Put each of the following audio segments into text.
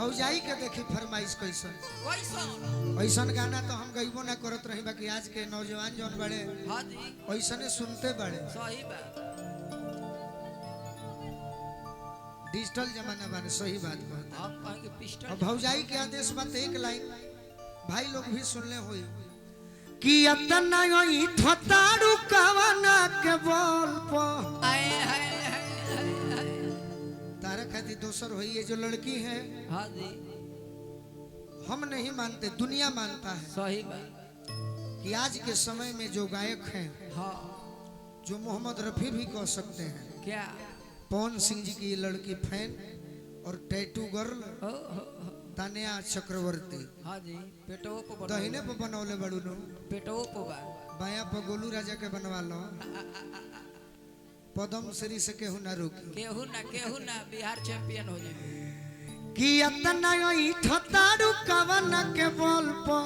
भौजाई के देखी फरमाइश कैसन ऐसन गाना तो हम गईबो ना करत रही बाकी आज के नौजवान जौन बड़े हां जी ऐसने सुनते बड़े सही बात डिजिटल जमाना बाने सही बात कहत आप कहेंगे पिस्टल और भौजाई के आदेश बात एक लाइन भाई लोग भी सुनले होई कि अतना ई ठताड़ू कवना के बोल प आए हाय तारा खाती दोसर होई ये जो लड़की है हां जी हम नहीं मानते दुनिया मानता है सही बात कि आज के समय में जो गायक हैं हां जो मोहम्मद रफी भी कह सकते हैं क्या पवन सिंह जी की लड़की फैन और टैटू गर्ल हो तानिया चक्रवर्ती हां जी पेटो पे दहिने पे बनौले बड़ू नु पेटो पे बा बाया पे गोलू राजा के बनवा लो पद्म श्री से केहू ना रोकी केहू ना बिहार चैंपियन हो जाए कि अतना ई ठताड़ू कवन के बोल प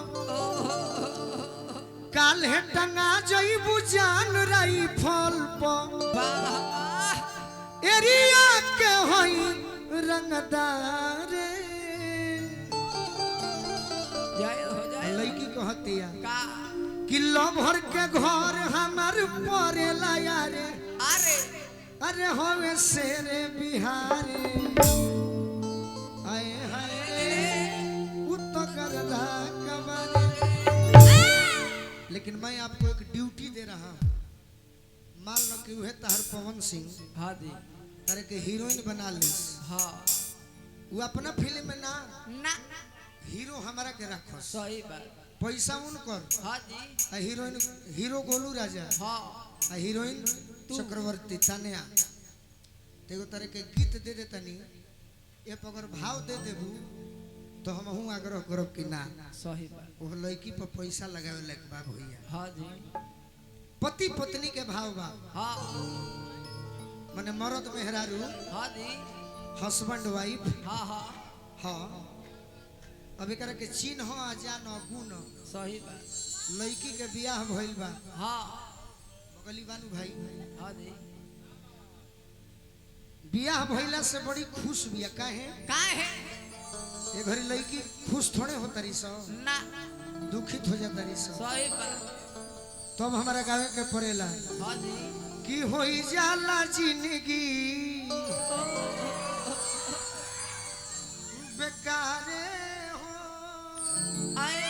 काल है टंगा जईबू जान रही फल प वाह एरिया के होई रंगदार जय हो जाए लड़की कहतिया का किलो भर के घर हमार परेला यारे अरे अरे होवे शेरे बिहारे आए हाय उत्तर कबारे लेकिन मैं आपको एक ड्यूटी दे रहा हूँ मान लो कि वह तहर पवन सिंह हां जी तारे के हीरोइन बना ले हां वो अपना फिल्म में ना ना हीरो हमारा के रखो सही बात पैसा उनकर हां जी हीरोइन हीरो गोलू राजा हां हीरोइन चक्रवर्ती तानिया तेगो तरह के गीत दे दे तनी ये अगर भाव दे देबू तो हम हूं आग्रह करब कि ना सही बात वो लड़की पर पैसा लगावे लायक बा भैया हां जी पति पत्नी के भाव बा हां माने मर्द मेहरारू हां जी हस्बैंड वाइफ हां हां हाँ अब एकरा के चिन्ह हो आ जान गुण सही बात लड़की के बियाह भइल बा हां बगली बानू भाई हां जी बियाह भइला से बड़ी खुश बिया काहे है ये घरी लड़की खुश थोड़े हो तरी सो ना दुखित हो जाता रही सो सही बात तब हमारा गावे के पड़ेला हां जी कि होई जाला जिंदगी बेकारे हो आए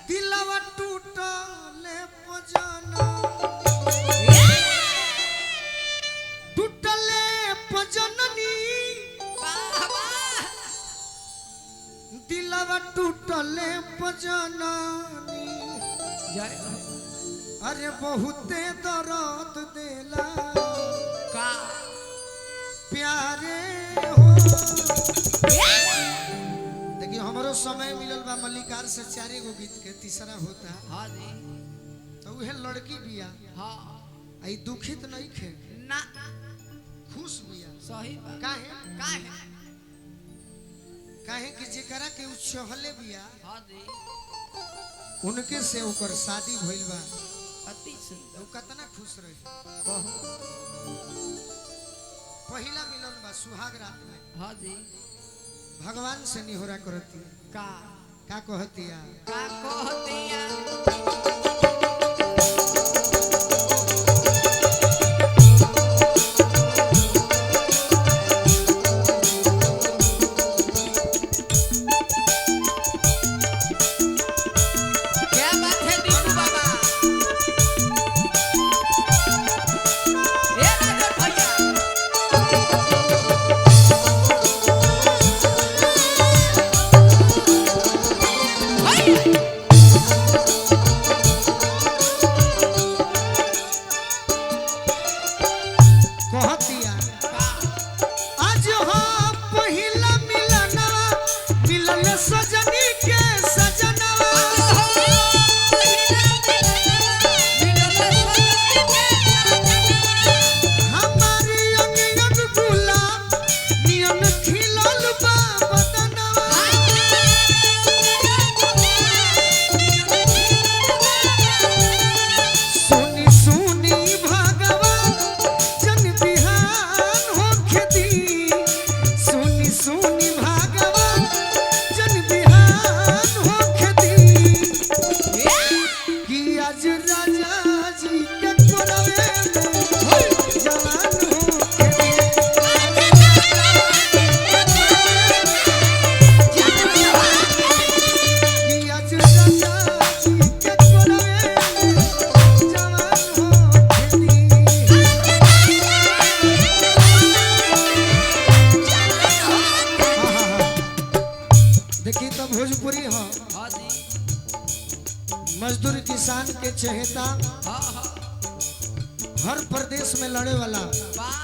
दिलवा टूटले पजना टूटले पजननी दिलवा टूटले पजननी जय अरे बहुते दर्द देला का प्यारे हो देखिए हमारो समय मिलल बा मल्लिकार से 4 गो गीत के तीसरा होता हां जी तो वह लड़की बिया हां आई दुखित नहीं खे ना खुश बिया सही बात काहे है काहे कि जेकरा के उ चहले बिया हां जी उनके से ओकर शादी भइल बा अति सुंदर वो कितना खुश रही बहुत पहिला मिलन बा सुहाग रात में हां जी भगवान से निहोरा करती का कहतिया का कहतिया सुनी भोजपुरी हो हाँ जी मजदूर किसान के चहेता हाँ हाँ हर प्रदेश में लड़े वाला वाह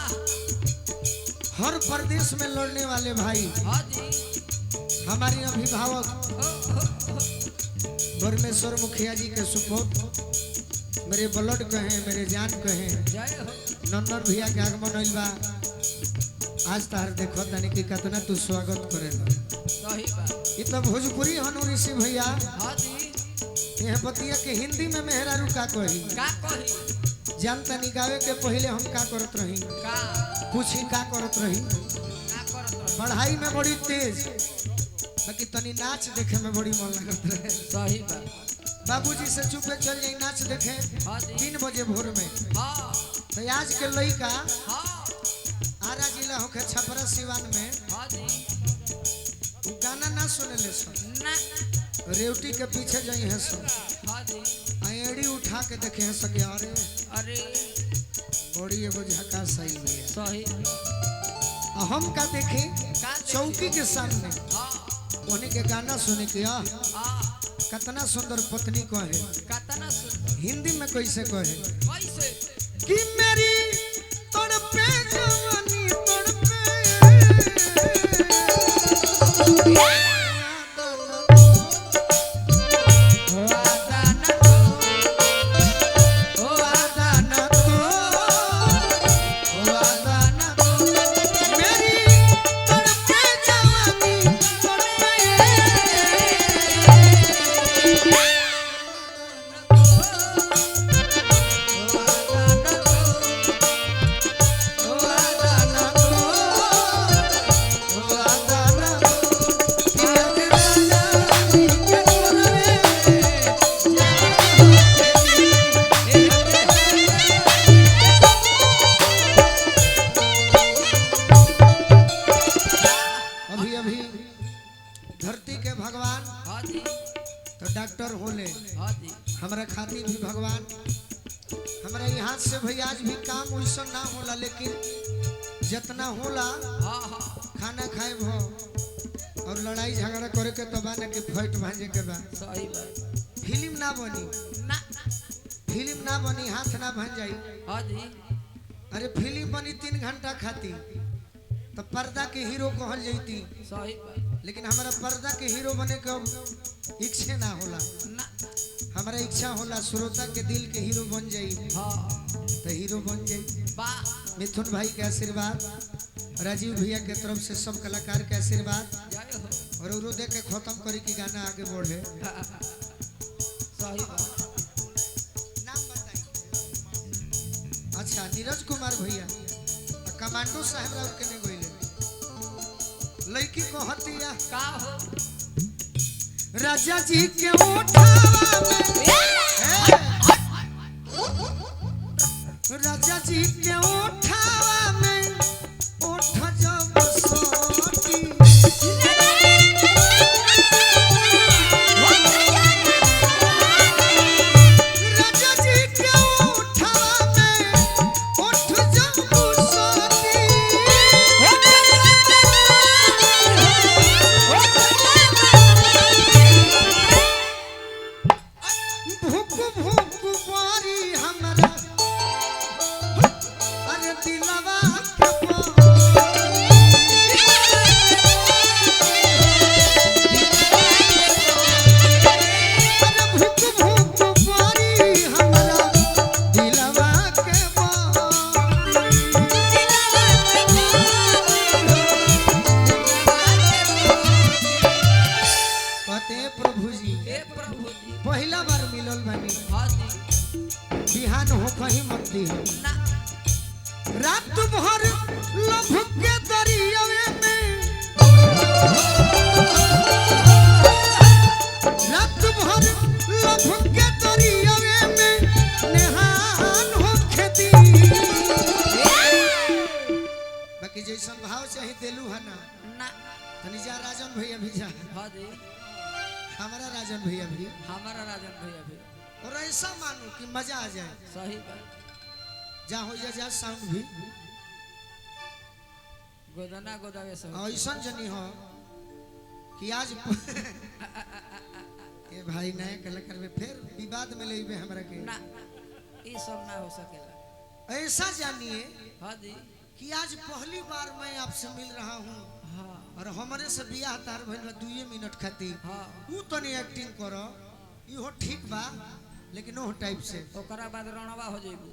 हर प्रदेश में लड़ने वाले भाई हाँ जी हमारे अभिभावक हो हो परमेश्वर मुखिया जी के सुपुत्र मेरे ब्लड कहें मेरे जान कहें जय हो नन्नर भैया के आगमन होइल बा आज तार देखो तनी कि कितना तू स्वागत करेला सही बात इ तो भोजपुरी हनु ऋषि भैया हाँ जी यह बतिया के हिंदी में मेहरारू का कही का कही जानता नहीं गावे के पहले हम का करत रही का पूछी का करत रही का करत रहो पढ़ाई में बड़ी तेज बाकी तनी नाच देखे में बड़ी मन लगत रहे सही बात बाबूजी से चुपे चल जाई नाच देखे हाँ जी 3 बजे भोर में हाँ तो आज के लइका हाँ आरा जिला होके छपरा सिवान में हाँ जी उ गाना ना सुनेले सन ना रेवटी के पीछे जाई है सन हाँ जी एड़ी उठा के देखे हैं सके अरे अरे बड़ी एगो झका सही है सही हम का देखे का चौकी के सामने हाँ उन्हीं के गाना सुने के हाँ कितना सुंदर पत्नी कहे कतना सुंदर हिंदी में कैसे कहे कैसे कि मेरी तड़पे जवानी तड़पे धरती के भगवान हाँ जी तो डॉक्टर होले हाँ जी हमरा खातिर भी भगवान हमरा यहाँ से भैया आज भी काम वैसा ना होला लेकिन जितना होला हाँ हाँ खाना खाए भो और लड़ाई झगड़ा करे के तो बाने के फाइट भांजे के बा सही बात फिल्म ना बनी ना हाथ ना बन जाई हाँ जी अरे फिल्म बनी 3 घंटा खाती तो पर्दा के हीरो कहल जैती सही बात लेकिन हमारा पर्दा के हीरो बने के इच्छा ना होला ना हमारा इच्छा होला श्रोता के दिल के हीरो बन जाई हाँ तो हीरो बन जाई वाह मिथुन भाई के आशीर्वाद राजीव भैया के तरफ से सब कलाकार के आशीर्वाद जय हो और उरो दे के खत्म करी कि गाना आगे बढ़े सही बात नाम बताई अच्छा नीरज कुमार भैया कमांडो साहब राव के ने गइले लड़की को हतिया का हो राजा जी के ओठावा में राजा जी के ओठावा में ओठ जब सोटी राजा जी के ओठावा में ओठ जब सोटी भूख भूख बारी हमरा अरे दिलवा के अरे भूख भूख बारी हमरा दिलवा के कहते प्रभु जी हे प्रभु जी पहला बार मिलल बानी हाँ जी बिहान हो कहीं मत दी ना रात भर लभ के दरियावे में रात भर लभ के दरियावे में नेहान हो खेती बाकी जैसन भाव चाहे देलू है ना ना तनी जा राजन भैया भी जा हाँ जी हमारा राजन भैया भी हमारा राजन भैया भी और ऐसा मानो कि मजा आ जाए सही बात जा हो जा साउंड भी गोदना गोदावे सब ऐसा जनी हो कि आज ये भाई नए कलाकार में फिर विवाद में ले हमरा के ना ये सब ना हो सकेला। ऐसा जानिए हाँ जी कि आज पहली बार मैं आपसे मिल रहा हूँ हाँ और हमारे से बियाह तार भइल बा 2 मिनट खातिर हाँ ऊ तनी एक्टिंग करो इहो ठीक बा लेकिन ओ टाइप से ओकरा बाद रणवा हो जाइबू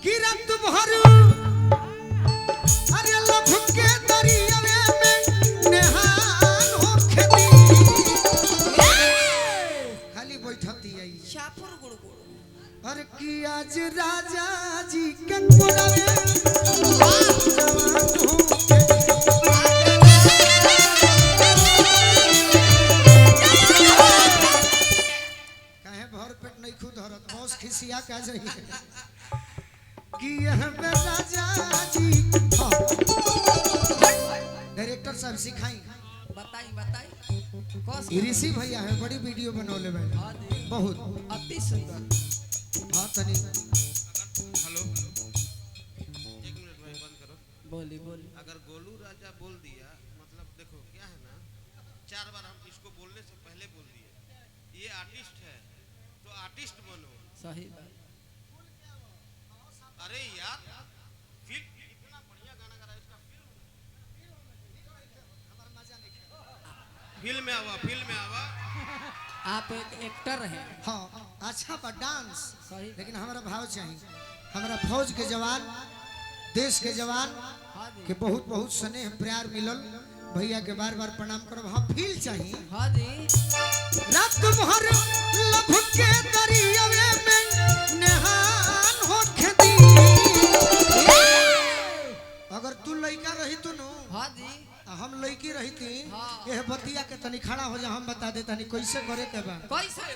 कि रात भर अरे लभ के दरियावे में नेहान होखे दी खाली बैठती आई शापुर गुड़गुड़ अरे कि आज राजा जी के कोलावे जवान होखे काहे भर पेट नहीं खुद हरत मौस खिसिया का जाइए कि यह पे राजा जी डायरेक्टर साहब सिखाई बताई बताई कौन ऋषि भैया है बड़ी वीडियो बनौले भाई हाँ जी बहुत अति सुंदर हाँ तनी हेलो एक मिनट भाई बंद करो। बोली बोली अगर गोलू राजा बोल दिया मतलब देखो क्या है ना 4 बार हम इसको बोलने से पहले बोल दिए ये आर्टिस्ट है तो आर्टिस्ट बनो। सही बात अरे यार फिल्म इतना बढ़िया गाना गा रहा है इसका फिल्म में आवा आप एक एक्टर हैं हाँ अच्छा बा डांस सही लेकिन हमारा भाव चाहिए हमारा फौज के जवान देश के जवान हाँ जी के बहुत बहुत स्नेह प्यार मिलल भैया के बार बार प्रणाम करो हाँ फील चाहिए हाँ जी रात भर लभ के दरियावे में नेहान होखे दी अगर तू लड़का रही तू नु हाँ जी हम लड़की रही थी हाँ। यह बतिया के तनी खड़ा हो जा हम बता दे तनी कैसे करे के बा कैसे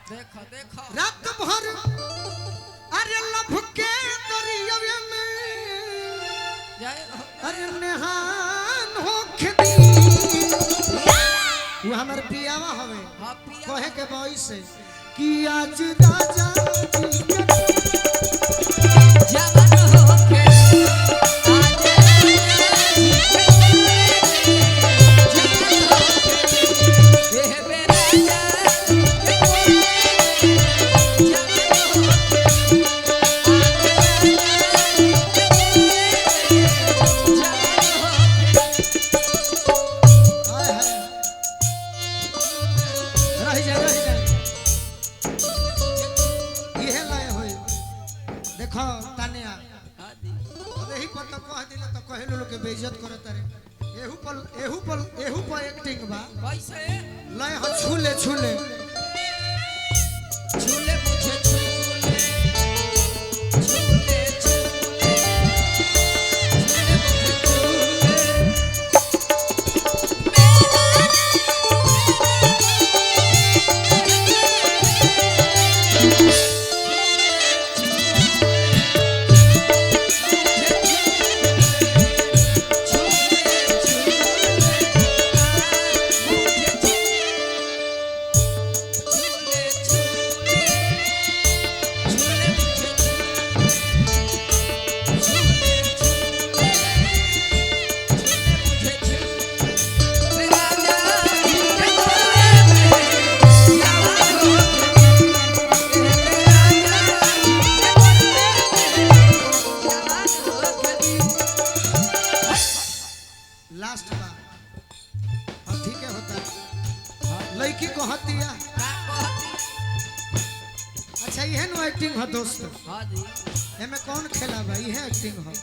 देखो देखो रात भर अरे लभ के दरियावे में जय हो अरे नेहान होखे दी वो हमर पियावा हवे हाँ पिया कहे के बोई से कि आज राजा जी के जवान होके हाय हाय रह जा इहे लाए होई देखो तानिया अब यही पर तो कह दिले तो कहे लोग के बेइज्जत करत रे एहू पर एक्टिंग बा कैसे लय ह छूले छूले झूले मुझे झूले झूले झूले लास्ट बा और ठीक है होता है लड़की को हतिया अच्छा इहे नु एक्टिंग है दोस्त हाँ जी एमे कौन खेला बा इहे एक्टिंग है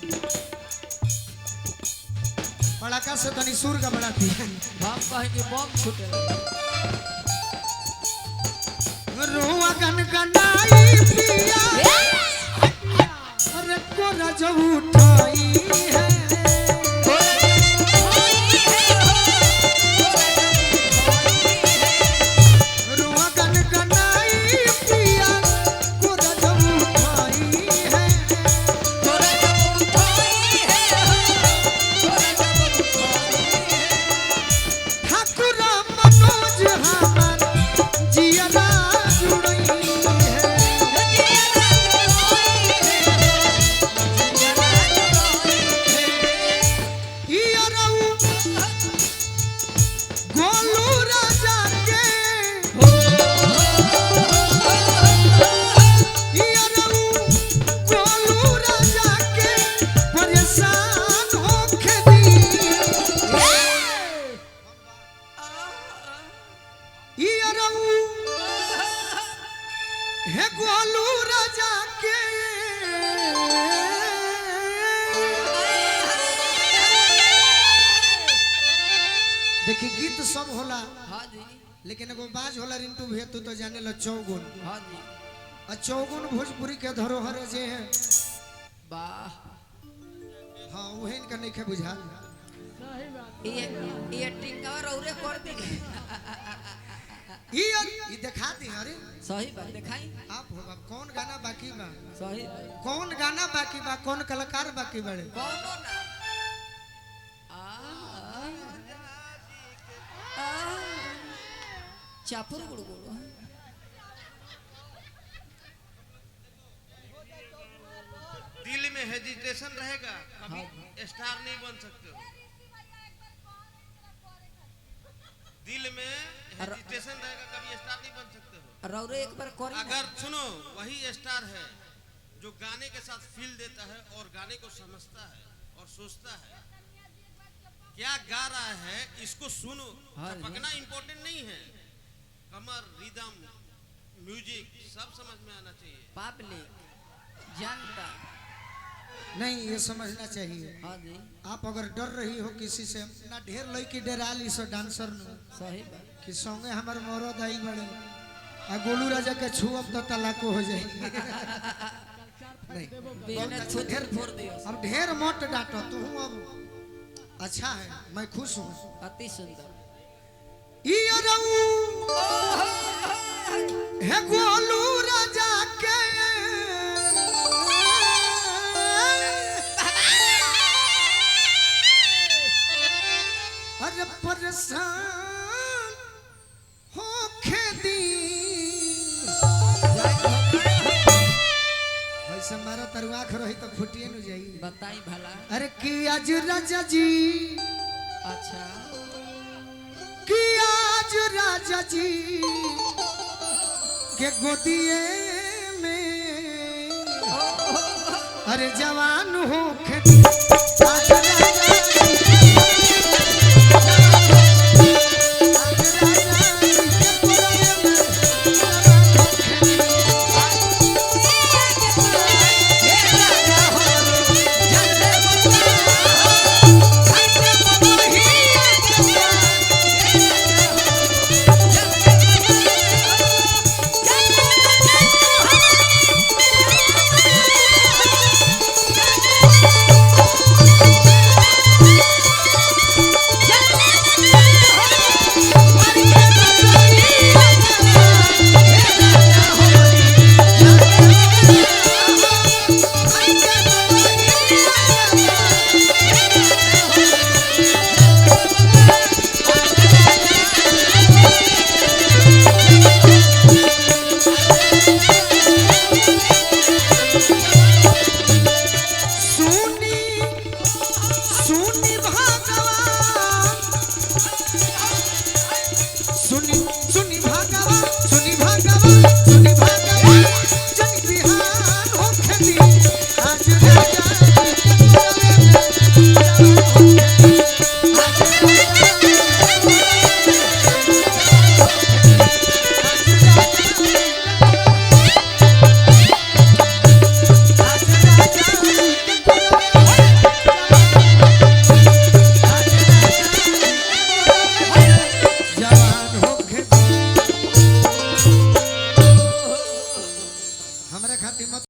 पड़ाका से तनी सुर का बड़ा थी हम कहेंगे बम छूटे रुआ गन गनाई पिया अरे कोरा जो उठाई है रुआ गन गनाई पिया कोरा जो उठाई है ठाकुर मनोज हमार जियरा जुड़ई है देखी गीत सब होला हाँ जी लेकिन एगो बाज होला रिंटू भैया तू तो जाने लो चौगुन हाँ जी और चौगुन भोजपुरी के धरोहर जे है वाह हाँ वही इनका नहीं खे बुझा ये टिंगा रौरे कर दी ये दिखा दी अरे सही बात दिखाई आप हो बाप कौन गाना बाकी बा सही कौन गाना बाकी बा कौन कलाकार बाकी बड़े कौनो ना चापुर गुड़गुड़ दिल में हेजिटेशन रहेगा कभी स्टार नहीं बन सकते हो। दिल में हेजिटेशन रहेगा कभी स्टार नहीं बन सकते हो। रौरे एक बार करी अगर सुनो वही स्टार है जो गाने के साथ फील देता है और गाने को समझता है और सोचता है क्या गा रहा है इसको सुनो। पकना इम्पोर्टेंट नहीं है, कमर रिदम म्यूजिक सब समझ में आना चाहिए। पब्लिक जनता नहीं ये समझना चाहिए। हाँ जी आप अगर डर रही हो किसी से ना ढेर लड़की डरा ली सो डांसर नु सही बात कि संगे हमार मरद आई बड़ी आ गोलू राजा के छुअब तो तलाको हो जाएगी। नहीं बेने छुथर फोड़ दियो अब ढेर मत डांटो तू अब अच्छा है मैं खुश हूँ। अति सुंदर है गोलू राजा के अरे परेशान हो खेती वैसे मारा तरुआख रही तो फुटिए न जाई बताई भला अरे कि आज राजा जी अच्छा कि आज राजा जी के गोदिए में अरे जवान हो खेती